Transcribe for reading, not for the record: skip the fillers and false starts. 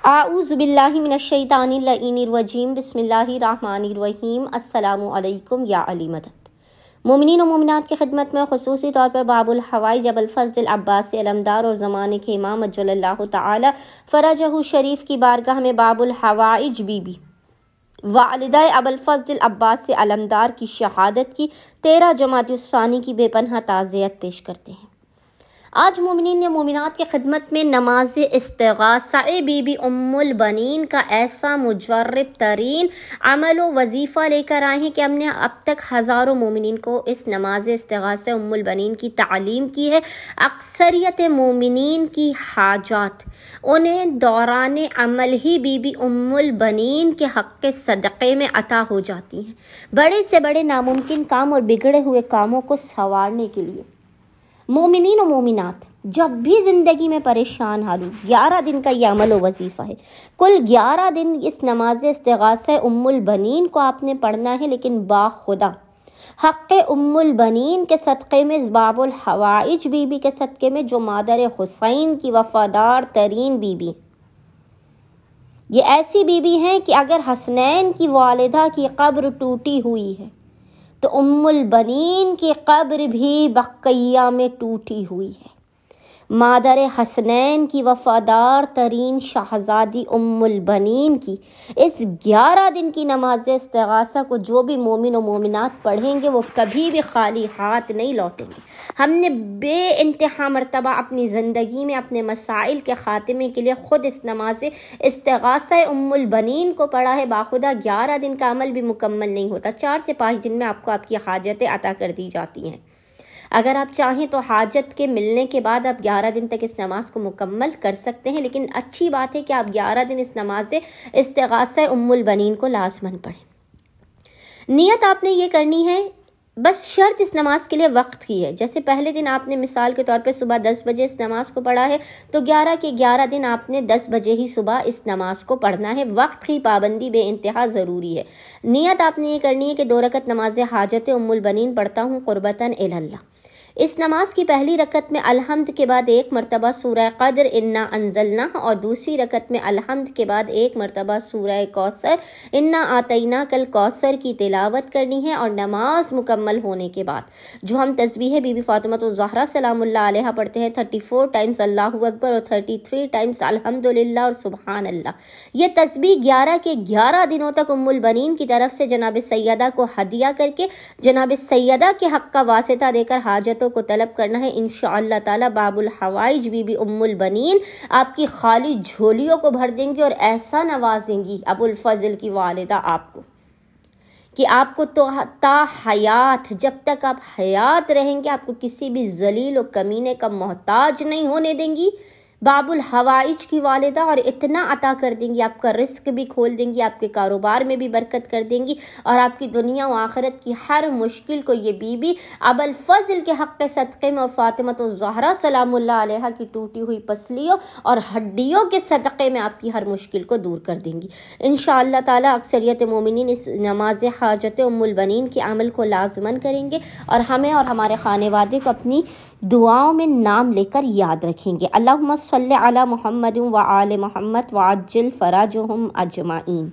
اعوذ باللہ من الشیطان اللعین الرجیم بسم اللہ الرحمن الرحیم السلام علیکم یا علی مدد۔ مومنین و مومنات کی خدمت میں خصوصی طور پر باب الحوائج ابو الفضل العباسی علمدار اور زمانے کے امام اجل اللہ تعالی فرجہ شریف کی بارگاہ میں باب الحوائج بی بی والدہ ابو الفضل العباسی علمدار کی شہادت کی 13 جمادی الثانی کی بے پناہ تعزیت پیش کرتے ہیں۔ آج مومنین و مومنات کی خدمت میں نماز استغاثہ بی بی ام البنین کا ایسا مجرب ترین عمل و وظیفہ لے کر آئے ہیں کہ ہم نے اب تک ہزاروں مومنین کو اس نماز استغاثہ ام البنین کی تعلیم کی ہے۔ اکثریت مومنین کی حاجات انہیں دوران عمل ہی بی بی ام البنین کے حق کے صدقے میں عطا ہو جاتی ہیں۔ بڑے سے بڑے ناممکن کام اور بگڑے ہوئے کاموں کو سنوارنے کے لیے مومنین و مومنات جب بھی زندگی میں پریشان حال ہو 11 دن کا یہ عمل و وظیفہ ہے۔ کل 11 دن اس نماز استغاثہ ام البنین کو آپ نے پڑھنا ہے، لیکن باخدا حق ام البنین کے صدقے میں، باب الحوائج بی بی کے صدقے میں، جو مادر حسین کی وفادار ترین بی بی، یہ ایسی بی بی ہیں کہ اگر حسنین کی والدہ کی قبر ٹوٹی ہوئی ہے تو ام البنین کی قبر بھی بقیہ میں ٹوٹی ہوئی ہے۔ مادر حسنین کی وفادار ترین شہزادی ام البنین کی اس 11 دن کی نماز استغاثہ کو جو بھی مومن و مومنات پڑھیں گے وہ کبھی بھی خالی ہاتھ نہیں لوٹیں گے۔ ہم نے بے انتہا مرتبہ اپنی زندگی میں اپنے مسائل کے خاتمے کے لیے خود اس نماز استغاثہ ام البنین کو پڑھا ہے۔ باخدا 11 دن کا عمل بھی مکمل نہیں ہوتا، 4 سے 5 دن میں آپ کو آپ کی حاجتیں عطا کر دی جاتی ہیں۔ اگر آپ چاہیں تو حاجت کے ملنے کے بعد آپ 11 دن تک اس نماز کو مکمل کر سکتے ہیں، لیکن اچھی بات ہے کہ آپ 11 دن اس نماز استغاثہ ام البنین کو لازماً پڑھیں۔ نیت آپ نے یہ کرنی ہے، بس شرط اس نماز کے لیے وقت کی ہے۔ جیسے پہلے دن آپ نے مثال کے طور پہ صبح 10 بجے اس نماز کو پڑھا ہے، تو 11 کے 11 دن آپ نے 10 بجے ہی صبح اس نماز کو پڑھنا ہے۔ وقت کی پابندی بے انتہا ضروری ہے۔ نیت آپ نے یہ کرنی ہے کہ 2 رکعت نماز حاجت ام البنین پڑھتا ہوں قربتاً الی اللہ۔ اس نماز کی پہلی رکعت میں الحمد کے بعد 1 مرتبہ سورہ قدر انا انزلنا، اور دوسری رکعت میں الحمد کے بعد 1 مرتبہ سورہ کوثر انا آتینا کل کوثر کی تلاوت کرنی ہے۔ اور نماز مکمل ہونے کے بعد جو ہم تسبیح بی بی فاطمہ الزہرا سلام اللہ علیہا پڑھتے ہیں، 34 ٹائمز اللہ اکبر اور 33 ٹائمز الحمدللہ اور سبحان اللہ، یہ تسبیح 11 کے 11 دنوں تک ام البنین کی طرف سے جناب سیدہ کو ہدیہ کر کے جناب سیدہ کے حق کا واسطہ دے کر حاجتوں کو طلب کرنا ہے۔ انشاءاللہ تعالی باب الحوائج بی بی ام البنین آپ کی خالی جھولیوں کو بھر دیں گی اور ایسا نوازیں گی ابو الفضل کی والدہ آپ کو کہ آپ کو تو تا حیات، جب تک آپ حیات رہیں گے، آپ کو کسی بھی ذلیل و کمینے کا محتاج نہیں ہونے دیں گی باب الحوائج کی والدہ، اور اتنا عطا کر دیں گی، آپ کا رزق بھی کھول دیں گی، آپ کے کاروبار میں بھی برکت کر دیں گی، اور آپ کی دنیا و آخرت کی ہر مشکل کو یہ بی بی ابو الفضل کے حق کے صدقے میں اور فاطمہ الزہرا سلام اللہ علیہا کی ٹوٹی ہوئی پسلیوں اور ہڈیوں کے صدقے میں آپ کی ہر مشکل کو دور کر دیں گی انشاءاللہ تعالی۔ اکثریت مومنین اس نماز حاجت ام البنین کے عمل کو لازماً کریں گے، اور ہمیں اور ہمارے خانوادے کو اپنی دعاؤں میں نام لے کر یاد رکھیں گے۔ اللہم صلی علی محمد و آل محمد وعجل فرجہم اجمعین۔